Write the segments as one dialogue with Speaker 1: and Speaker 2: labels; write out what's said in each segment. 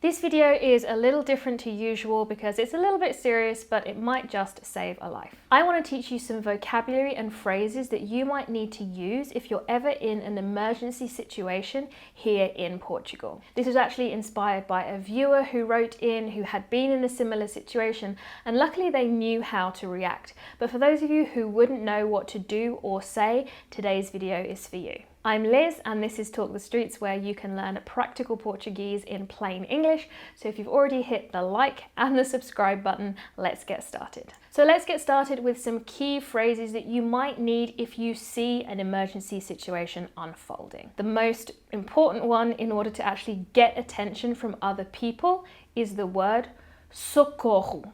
Speaker 1: This video is a little different to usual because it's a little bit serious, but it might just save a life. I want to teach you some vocabulary and phrases that you might need to use if you're ever in an emergency situation here in Portugal. This was actually inspired by a viewer who wrote in who had been in a similar situation, and luckily they knew how to react. But for those of you who wouldn't know what to do or say, today's video is for you. I'm Liz and this is Talk the Streets, where you can learn practical Portuguese in plain English. So if you've already hit the like and the subscribe button, let's get started. So let's get started with some key phrases that you might need if you see an emergency situation unfolding. The most important one in order to actually get attention from other people is the word socorro.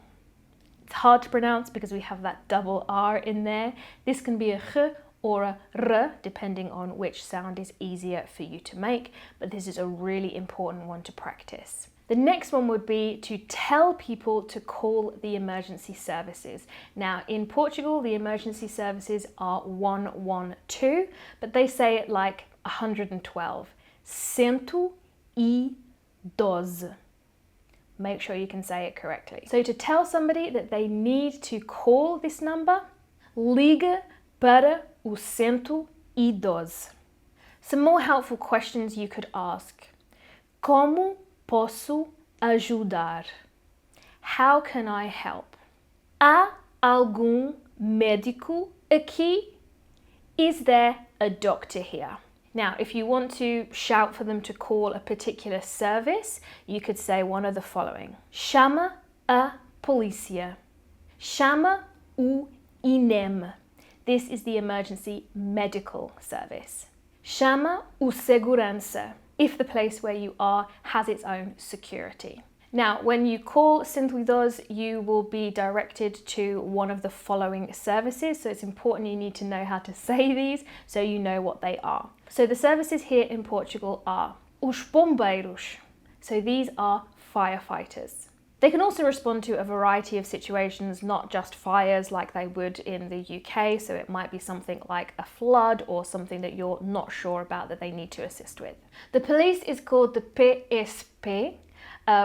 Speaker 1: It's hard to pronounce because we have that double R in there. This can be a ch or a r, depending on which sound is easier for you to make, but this is a really important one to practice. The next one would be to tell people to call the emergency services. Now, in Portugal, the emergency services are 112, but they say it like 112. 112. Make sure you can say it correctly. So to tell somebody that they need to call this number, liga para o 112. Some more helpful questions you could ask. Como posso ajudar? How can I help? Há algum médico aqui? Is there a doctor here? Now, if you want to shout for them to call a particular service, you could say one of the following. Chama a polícia. Chama o INEM. This is the emergency medical service. Chama o segurança, if the place where you are has its own security. Now, when you call 112, you will be directed to one of the following services, so it's important you need to know how to say these so you know what they are. So the services here in Portugal are os bombeiros, so these are firefighters. They can also respond to a variety of situations, not just fires like they would in the UK, so it might be something like a flood or something that you're not sure about that they need to assist with. The police is called the PSP,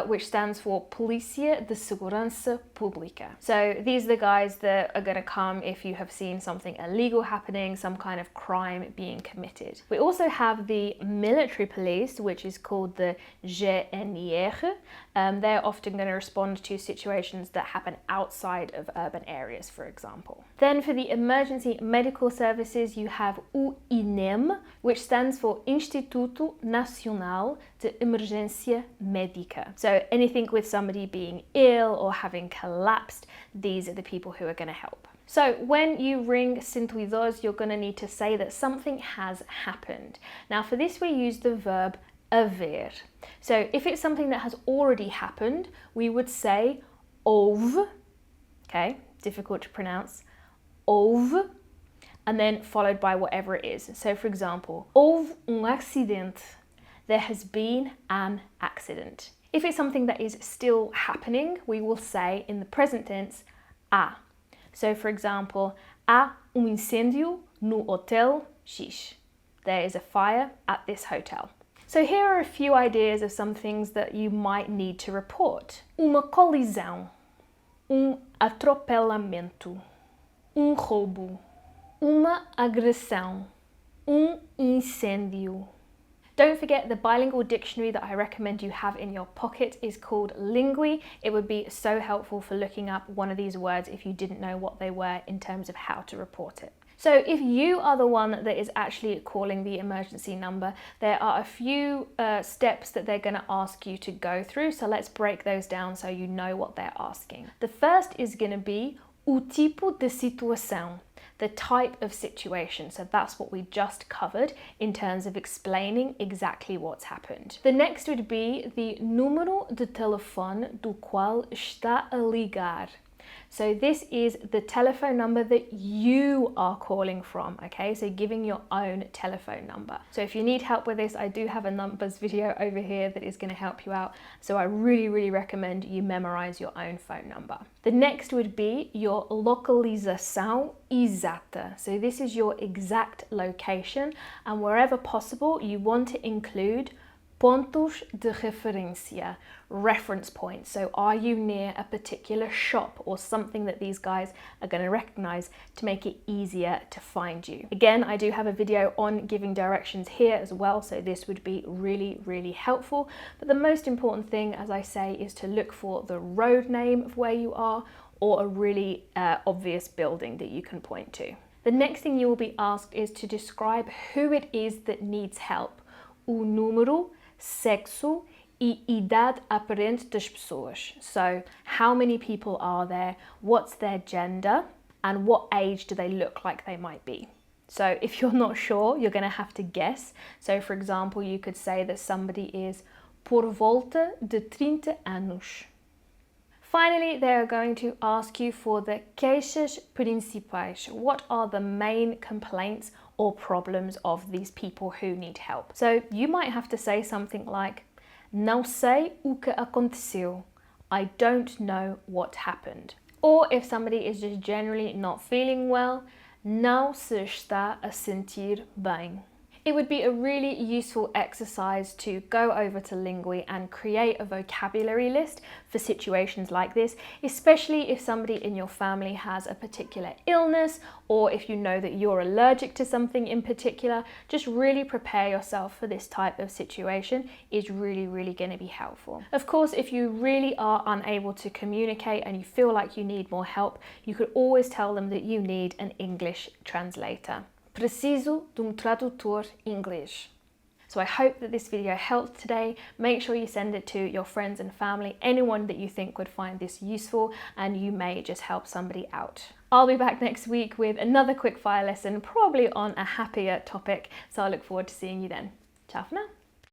Speaker 1: which stands for Polícia de Segurança Pública. So these are the guys that are going to come if you have seen something illegal happening, some kind of crime being committed. We also have the military police, which is called the GNR. They're often going to respond to situations that happen outside of urban areas, for example. Then for the emergency medical services, you have o INEM, which stands for Instituto Nacional de Emergência Médica. So anything with somebody being ill or having collapsed, these are the people who are going to help. So when you ring 112, you're going to need to say that something has happened. Now for this we use the verb haver. So if it's something that has already happened, we would say houve, okay, difficult to pronounce, houve, and then followed by whatever it is. So for example, houve acidente. There has been an accident. If it's something that is still happening, we will say in the present tense, há. So for example, há incêndio no hotel X. There is a fire at this hotel. So here are a few ideas of some things that you might need to report. Uma colisão, atropelamento, roubo, uma agressão, incêndio. Don't forget the bilingual dictionary that I recommend you have in your pocket is called Lingui. It would be so helpful for looking up one of these words if you didn't know what they were in terms of how to report it. So if you are the one that is actually calling the emergency number, there are a few steps that they're going to ask you to go through. So let's break those down so you know what they're asking. The first is going to be o tipo de situação, the type of situation. So that's what we just covered in terms of explaining exactly what's happened. The next would be the número de telefone do qual está a ligar. So this is the telephone number that you are calling from, okay? So giving your own telephone number. So if you need help with this, I do have a numbers video over here that is going to help you out. So I really recommend you memorize your own phone number. The next would be your localização exata. So this is your exact location, and wherever possible, you want to include Pontos de referência, reference points. So are you near a particular shop or something that these guys are going to recognize to make it easier to find you? Again, I do have a video on giving directions here as well, so this would be really, really helpful. But the most important thing, as I say, is to look for the road name of where you are or a really obvious building that you can point to. The next thing you will be asked is to describe who it is that needs help. O número, sexo e idade aparente das pessoas. So how many people are there, what's their gender, and what age do they look like they might be. So if you're not sure, you're going to have to guess. So for example, you could say that somebody is por volta de 30 anos. Finally, they're going to ask you for the queixas principais. What are the main complaints or problems of these people who need help? So you might have to say something like, não sei o que aconteceu. I don't know what happened. Or if somebody is just generally not feeling well, não se está a sentir bem. It would be a really useful exercise to go over to Lingui and create a vocabulary list for situations like this, especially if somebody in your family has a particular illness or if you know that you're allergic to something in particular. Just really prepare yourself for this type of situation is really, really going to be helpful. Of course, if you really are unable to communicate and you feel like you need more help, you could always tell them that you need an English translator. Preciso de tradutor inglês. So I hope that this video helped today. Make sure you send it to your friends and family, anyone that you think would find this useful, and you may just help somebody out. I'll be back next week with another quickfire lesson, probably on a happier topic. So I look forward to seeing you then. Ciao for now.